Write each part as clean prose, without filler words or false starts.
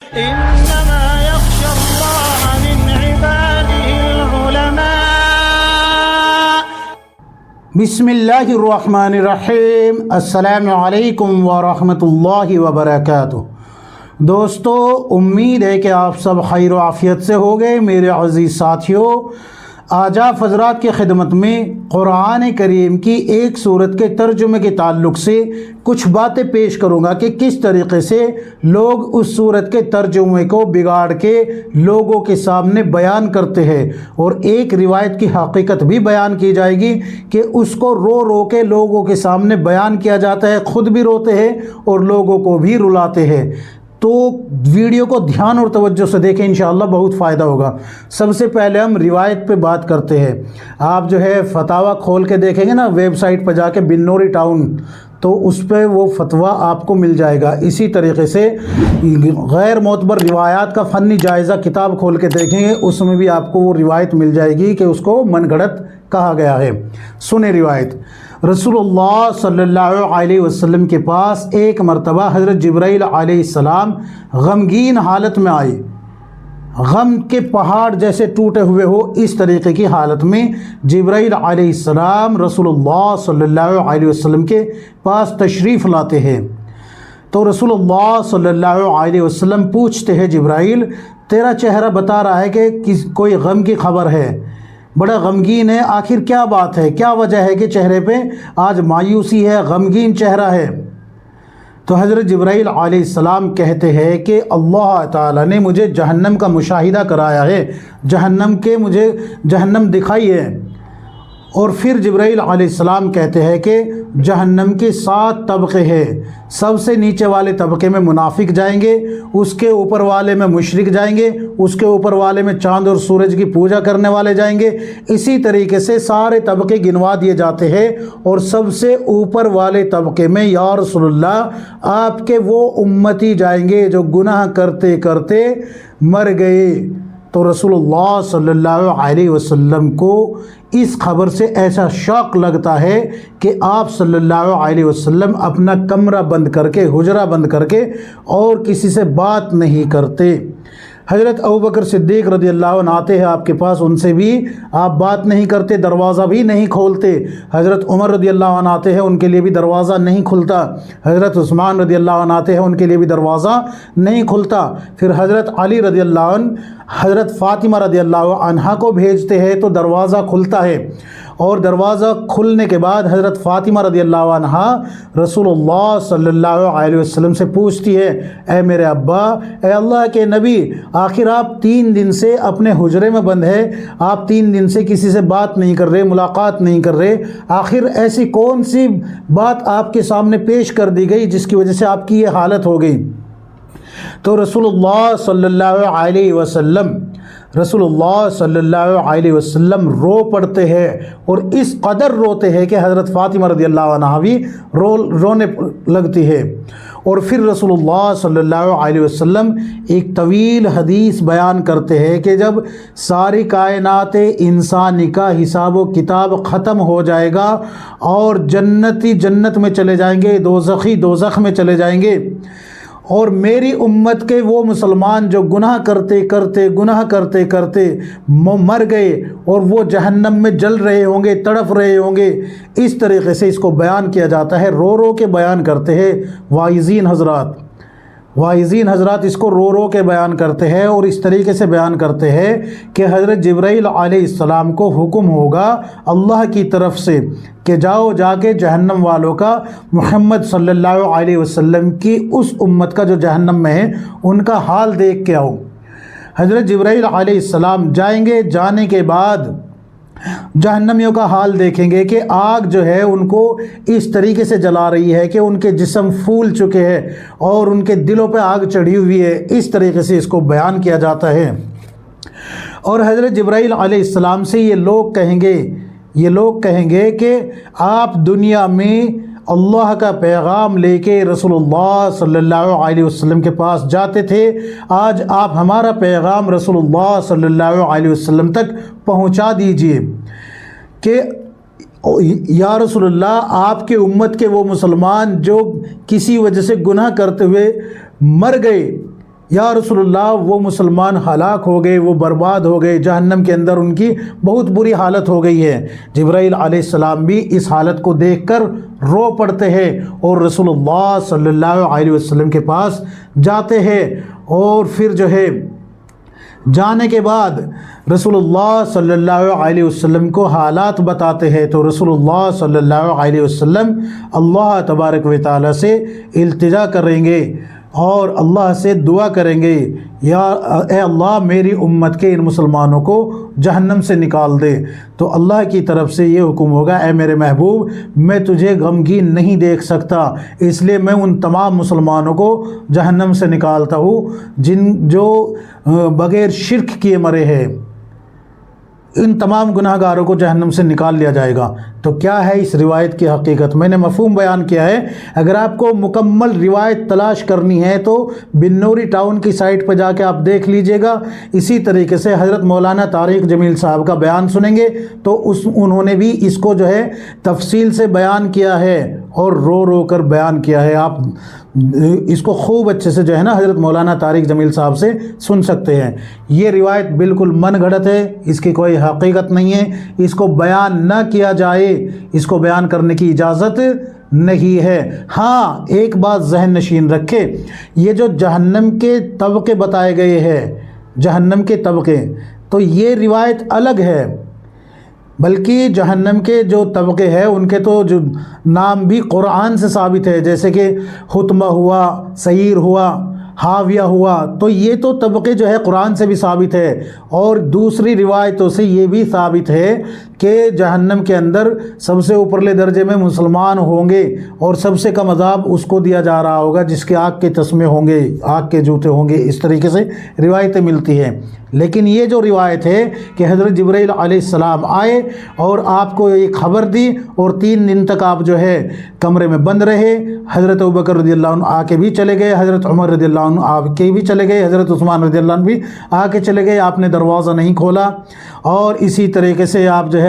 إنما يخشى الله من عباده العلماء. بسم اللہ الرحمن الرحیم. السلام علیکم ورحمۃ اللہ وبرکاتہ. دوستو، امید ہے کہ آپ سب خیر و عافیت سے ہو گئے. میرے عزیز ساتھیوں، آج آپ حضرات کی خدمت میں قرآن کریم کی ایک سورت کے ترجمے کے تعلق سے کچھ باتیں پیش کروں گا کہ کس طریقے سے لوگ اس سورت کے ترجمے کو بگاڑ کے لوگوں کے سامنے بیان کرتے ہیں، اور ایک روایت کی حقیقت بھی بیان کی جائے گی کہ اس کو رو رو کے لوگوں کے سامنے بیان کیا جاتا ہے، خود بھی روتے ہیں اور لوگوں کو بھی رلاتے ہیں. تو ویڈیو کو دھیان اور توجہ سے دیکھیں، انشاءاللہ بہت فائدہ ہوگا. سب سے پہلے ہم روایت پہ بات کرتے ہیں. آپ جو ہے فتاویٰ کھول کے دیکھیں گے نا ویب سائٹ پہ جا کے، بنوری ٹاؤن، تو اس پہ وہ فتویٰ آپ کو مل جائے گا. اسی طریقے سے غیر معتبر روایات کا فنی جائزہ کتاب کھول کے دیکھیں گے، اس میں بھی آپ کو وہ روایت مل جائے گی کہ اس کو من گھڑت کہا گیا ہے. سنیں روایت. رسول اللہ صلی اللہ علیہ وسلم کے پاس ایک مرتبہ حضرت جبرائیل علیہ السلام غمگین حالت میں آئے، غم کے پہاڑ جیسے ٹوٹے ہوئے ہو اس طریقے کی حالت میں جبرائیل علیہ السلام رسول اللہ صلی اللہ علیہ وسلم کے پاس تشریف لاتے ہیں. تو رسول اللہ صلی اللہ علیہ وسلم پوچھتے ہیں، جبرائیل تیرا چہرہ بتا رہا ہے کہ کوئی غم کی خبر ہے، بڑا غمگین ہے، آخر کیا بات ہے، کیا وجہ ہے کہ چہرے پہ آج مایوسی ہے، غمگین چہرہ ہے؟ تو حضرت جبرائیل علیہ السلام کہتے ہیں کہ اللہ تعالیٰ نے مجھے جہنم کا مشاہدہ کرایا ہے، مجھے جہنم دکھائی ہے. اور پھر جبرائیل علیہ السلام کہتے ہیں کہ جہنم کے 7 طبقے ہیں. سب سے نیچے والے طبقے میں منافق جائیں گے، اس کے اوپر والے میں مشرک جائیں گے، اس کے اوپر والے میں چاند اور سورج کی پوجا کرنے والے جائیں گے. اسی طریقے سے سارے طبقے گنوا دیے جاتے ہیں، اور سب سے اوپر والے طبقے میں یا رسول اللہ آپ کے وہ امتی جائیں گے جو گناہ کرتے کرتے مر گئے. تو رسول اللہ صلی اللہ علیہ وسلم کو اس خبر سے ایسا شوق لگتا ہے کہ آپ صلی اللہ علیہ وسلم اپنا کمرہ بند کر کے، حجرہ بند کر کے اور کسی سے بات نہیں کرتے. حضرت ابوبکر صدیق رضی اللہ عنہ آتے ہیں آپ کے پاس، ان سے بھی آپ بات نہیں کرتے، دروازہ بھی نہیں کھولتے. حضرت عمر رضی اللہ عنہ آتے ہیں، ان کے لیے بھی دروازہ نہیں کھلتا. حضرت عثمان رضی اللہ عنہ آتے ہیں، ان کے لیے بھی دروازہ نہیں کھلتا. پھر حضرت علی رضی اللہ عنہ حضرت فاطمہ رضی اللہ عنہا کو بھیجتے ہیں تو دروازہ کھلتا ہے. اور دروازہ کھلنے کے بعد حضرت فاطمہ رضی اللہ عنہا رسول اللہ صلی اللہ علیہ وسلم سے پوچھتی ہے، اے میرے ابا، اے اللہ کے نبی، آخر آپ 3 دن سے اپنے حجرے میں بند ہے، آپ 3 دن سے کسی سے بات نہیں کر رہے، ملاقات نہیں کر رہے، آخر ایسی کون سی بات آپ کے سامنے پیش کر دی گئی جس کی وجہ سے آپ کی یہ حالت ہو گئی؟ تو رسول اللہ صلی اللہ علیہ وسلم رو پڑتے ہیں، اور اس قدر روتے ہیں کہ حضرت فاطمہ رضی اللہ عنہ بھی رونے لگتی ہے. اور پھر رسول اللہ صلی اللہ علیہ وسلم ایک طویل حدیث بیان کرتے ہیں کہ جب ساری کائنات انسانی کا حساب و کتاب ختم ہو جائے گا اور جنتی جنت میں چلے جائیں گے، دوزخی دوزخ میں چلے جائیں گے، اور میری امت کے وہ مسلمان جو گناہ کرتے کرتے مر گئے اور وہ جہنم میں جل رہے ہوں گے، تڑپ رہے ہوں گے، اس طریقے سے اس کو بیان کیا جاتا ہے. رو رو کے بیان کرتے ہیں واعظین حضرات اس کو رو رو کے بیان کرتے ہیں، اور اس طریقے سے بیان کرتے ہیں کہ حضرت جبرائیل علیہ السلام کو حکم ہوگا اللہ کی طرف سے کہ جاؤ جا کے جہنم والوں کا، محمد صلی اللہ علیہ وسلم کی اس امت کا جو جہنم میں ہے ان کا حال دیکھ کے آؤ. حضرت جبرائیل علیہ السلام جائیں گے، جانے کے بعد جہنمیوں کا حال دیکھیں گے کہ آگ جو ہے ان کو اس طریقے سے جلا رہی ہے کہ ان کے جسم پھول چکے ہیں اور ان کے دلوں پہ آگ چڑھی ہوئی ہے. اس طریقے سے اس کو بیان کیا جاتا ہے. اور حضرت جبرائیل علیہ السلام سے یہ لوگ کہیں گے کہ آپ دنیا میں اللہ کا پیغام لے کے رسول اللہ صلی اللہ علیہ وسلم کے پاس جاتے تھے، آج آپ ہمارا پیغام رسول اللہ صلی اللہ علیہ وسلم تک پہنچا دیجئے کہ یا رسول اللہ آپ کے امت کے وہ مسلمان جو کسی وجہ سے گناہ کرتے ہوئے مر گئے، یا رسول اللہ وہ مسلمان ہلاک ہو گئے، وہ برباد ہو گئے، جہنم کے اندر ان کی بہت بری حالت ہو گئی ہے۔ جبرائیل علیہ السلام بھی اس حالت کو دیکھ کر رو پڑتے ہیں اور رسول اللہ صلی اللہ علیہ وسلم کے پاس جاتے ہیں، اور پھر جو ہے جانے کے بعد رسول اللہ صلی اللہ علیہ وسلم کو حالات بتاتے ہیں، تو رسول اللہ صلی اللہ علیہ وسلم اللہ تبارک و تعالیٰ سے التجا کریں گے اور اللہ سے دعا کریں گے، یا اے اللہ میری امت کے ان مسلمانوں کو جہنم سے نکال دے۔ تو اللہ کی طرف سے یہ حکم ہوگا، اے میرے محبوب میں تجھے غمگین نہیں دیکھ سکتا، اس لیے میں ان تمام مسلمانوں کو جہنم سے نکالتا ہوں جو بغیر شرک کیے مرے ہیں، ان تمام گناہ گاروں کو جہنم سے نکال لیا جائے گا۔ تو کیا ہے اس روایت کی حقیقت؟ میں نے مفہوم بیان کیا ہے۔ اگر آپ کو مکمل روایت تلاش کرنی ہے تو بنوری ٹاؤن کی سائٹ پہ جا کے آپ دیکھ لیجئے گا۔ اسی طریقے سے حضرت مولانا طارق جمیل صاحب کا بیان سنیں گے تو انہوں نے بھی اس کو جو ہے تفصیل سے بیان کیا ہے اور رو رو کر بیان کیا ہے۔ آپ اس کو خوب اچھے سے جو ہے نا حضرت مولانا طارق جمیل صاحب سے سن سکتے ہیں۔ یہ روایت بالکل من گھڑت ہے، اس کی کوئی حقیقت نہیں ہے، اس کو بیان نہ کیا جائے، اس کو بیان کرنے کی اجازت نہیں ہے۔ ہاں ایک بات ذہن نشین رکھے، یہ جو جہنم کے طبقے بتائے گئے ہیں، جہنم کے طبقے، تو یہ روایت الگ ہے، بلکہ جہنم کے جو طبقے ہیں ان کے تو جو نام بھی قرآن سے ثابت ہے، جیسے کہ حطمہ ہوا، سعیر ہوا، حاویہ ہوا، تو یہ تو طبقے جو ہے قرآن سے بھی ثابت ہے، اور دوسری روایتوں سے یہ بھی ثابت ہے کہ جہنم کے اندر سب سے اوپرلے درجے میں مسلمان ہوں گے اور سب سے کم عذاب اس کو دیا جا رہا ہوگا جس کے آگ کے تسمے ہوں گے، آگ کے جوتے ہوں گے۔ اس طریقے سے روایتیں ملتی ہیں، لیکن یہ جو روایت ہے کہ حضرت جبرائیل علیہ السلام آئے اور آپ کو ایک خبر دی اور 3 دن تک آپ جو ہے کمرے میں بند رہے، حضرت ابوبکر رضی اللہ عنہ آ کے بھی چلے گئے، حضرت عمر رضی اللہ عنہ آ کے بھی چلے گئے، حضرت عثمان رضی اللہ عنہ بھی آ کے چلے گئے، آپ نے دروازہ نہیں کھولا، اور اسی طریقے سے آپ جو ہے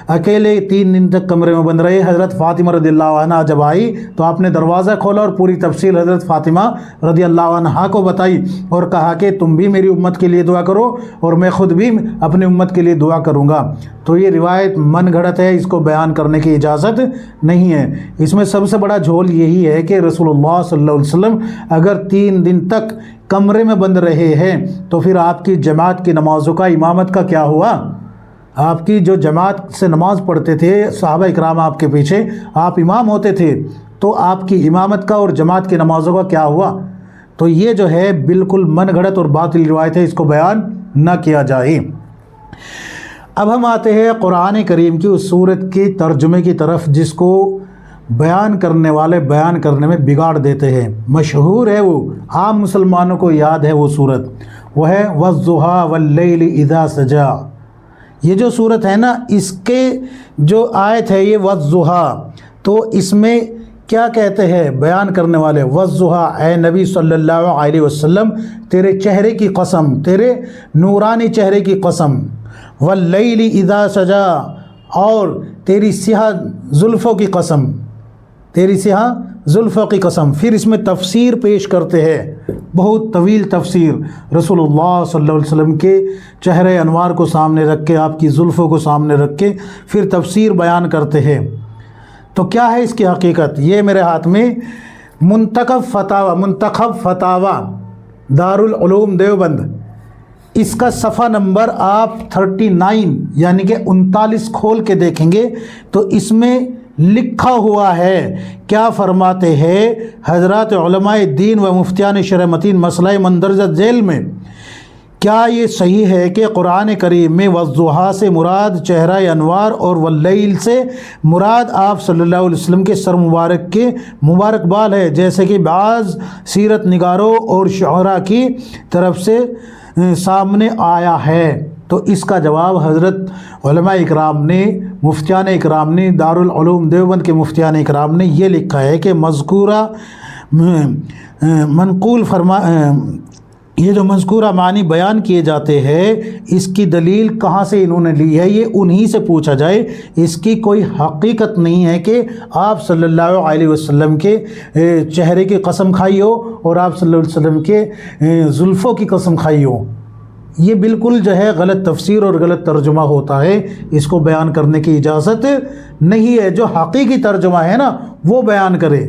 اکیلے 3 دن تک کمرے میں بند رہے۔ حضرت فاطمہ رضی اللہ عنہ جب آئی تو آپ نے دروازہ کھولا اور پوری تفصیل حضرت فاطمہ رضی اللہ عنہ کو بتائی اور کہا کہ تم بھی میری امت کے لیے دعا کرو اور میں خود بھی اپنی امت کے لیے دعا کروں گا۔ تو یہ روایت من گھڑت ہے، اس کو بیان کرنے کی اجازت نہیں ہے۔ اس میں سب سے بڑا جھول یہی ہے کہ رسول اللہ صلی اللہ علیہ وسلم اگر 3 دن تک کمرے میں بند رہے ہیں تو پھر آپ کی جماعت کی نمازوں کا امامت کا کیا ہوا؟ آپ کی جو جماعت سے نماز پڑھتے تھے صحابہ اکرام آپ کے پیچھے، آپ امام ہوتے تھے، تو آپ کی امامت کا اور جماعت کی نمازوں کا کیا ہوا؟ تو یہ جو ہے بالکل من گھڑت اور باطل روایت ہے، اس کو بیان نہ کیا جائے۔ اب ہم آتے ہیں قرآن کریم کی اس صورت کے ترجمے کی طرف جس کو بیان کرنے والے بیان کرنے میں بگاڑ دیتے ہیں۔ مشہور ہے، وہ عام مسلمانوں کو یاد ہے وہ صورت، وہ ہے وَالضُّحَىٰ وَاللَّيْلِ إِذَا سَجَىٰ۔ یہ جو صورت ہے نا، اس کے جو آیت ہے یہ وَالضُّحَىٰ، تو اس میں کیا کہتے ہیں بیان کرنے والے؟ وَالضُّحَىٰ، اے نبی صلی اللہ علیہ وسلم تیرے چہرے کی قسم، تیرے نورانی چہرے کی قسم، وَاللَّيْلِ إِذَا سَجَىٰ، اور تیری سیاہ زلفوں کی قسم، تیری سیاہ زلفوں کی قسم۔ پھر اس میں تفسیر پیش کرتے ہیں، بہت طویل تفسیر، رسول اللہ صلی اللہ علیہ وسلم کے چہرے انوار کو سامنے رکھ کے، آپ کی زلفوں کو سامنے رکھ کے پھر تفسیر بیان کرتے ہیں۔ تو کیا ہے اس کی حقیقت؟ یہ میرے ہاتھ میں منتخب فتاوی دارالعلوم دیوبند، اس کا صفحہ نمبر آپ 39 یعنی کہ 39 کھول کے دیکھیں گے تو اس میں لکھا ہوا ہے، کیا فرماتے ہیں حضرات علماء دین و مفتیان شرع متین مسئلہ مندرجہ ذیل میں؟ کیا یہ صحیح ہے کہ قرآن کریم میں والضحیٰ سے مراد چہرہ انوار اور واللیل سے مراد آپ صلی اللہ علیہ وسلم کے سر مبارک کے مبارک بال ہے، جیسے کہ بعض سیرت نگاروں اور شعراء کی طرف سے سامنے آیا ہے؟ تو اس کا جواب حضرت علماء اکرام نے، مفتیان اکرام نے، دارالعلوم دیوبند کے مفتیان اکرام نے یہ لکھا ہے کہ مذکورہ منقول یہ جو مذکورہ معنی بیان کیے جاتے ہیں اس کی دلیل کہاں سے انہوں نے لی ہے، یہ انہی سے پوچھا جائے۔ اس کی کوئی حقیقت نہیں ہے کہ آپ صلی اللہ علیہ وسلم کے چہرے کی قسم کھائی ہو اور آپ صلی اللہ علیہ وسلم کے زلفوں کی قسم کھائی ہو۔ یہ بالکل جو ہے غلط تفسیر اور غلط ترجمہ ہوتا ہے، اس کو بیان کرنے کی اجازت نہیں ہے۔ جو حقیقی ترجمہ ہے نا وہ بیان کرے،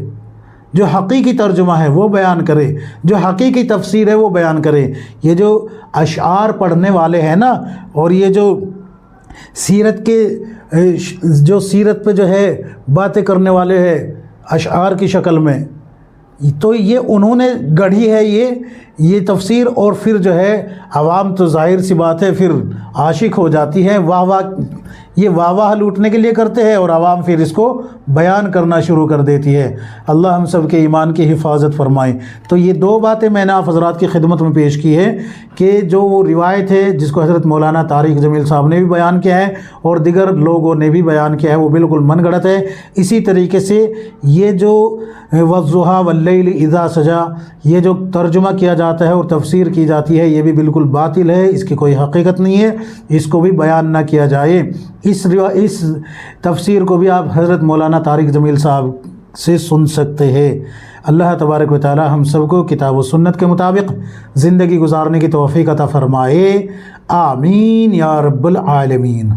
جو حقیقی ترجمہ ہے وہ بیان کرے، جو حقیقی تفسیر ہے وہ بیان کرے۔ یہ جو اشعار پڑھنے والے ہیں نا، اور یہ جو سیرت پہ جو ہے باتیں کرنے والے ہیں اشعار کی شکل میں، تو یہ انہوں نے گڑھی ہے یہ تفسیر، اور پھر جو ہے عوام تو ظاہر سی بات ہے پھر عاشق ہو جاتی ہے، یہ واہ لوٹنے کے لیے کرتے ہیں، اور عوام پھر اس کو بیان کرنا شروع کر دیتی ہے۔ اللہ ہم سب کے ایمان کی حفاظت فرمائے۔ تو یہ دو باتیں میں نے آپ حضرات کی خدمت میں پیش کی ہے کہ جو وہ روایت ہے جس کو حضرت مولانا طارق جمیل صاحب نے بھی بیان کیا ہے اور دیگر لوگوں نے بھی بیان کیا ہے، وہ بالکل من گھڑت ہے۔ اسی طریقے سے یہ جو والضحیٰ واللیل اذا سجا یہ جو ترجمہ کیا جاتا ہے اور تفسیر کی جاتی ہے، یہ بھی بالکل باطل ہے، اس کی کوئی حقیقت نہیں ہے، اس کو بھی بیان نہ کیا جائے۔ اس تفسیر کو بھی آپ حضرت مولانا طارق جمیل صاحب سے سن سکتے ہیں۔ اللہ تبارک و تعالی ہم سب کو کتاب و سنت کے مطابق زندگی گزارنے کی توفیق عطا فرمائے، آمین یا رب العالمین۔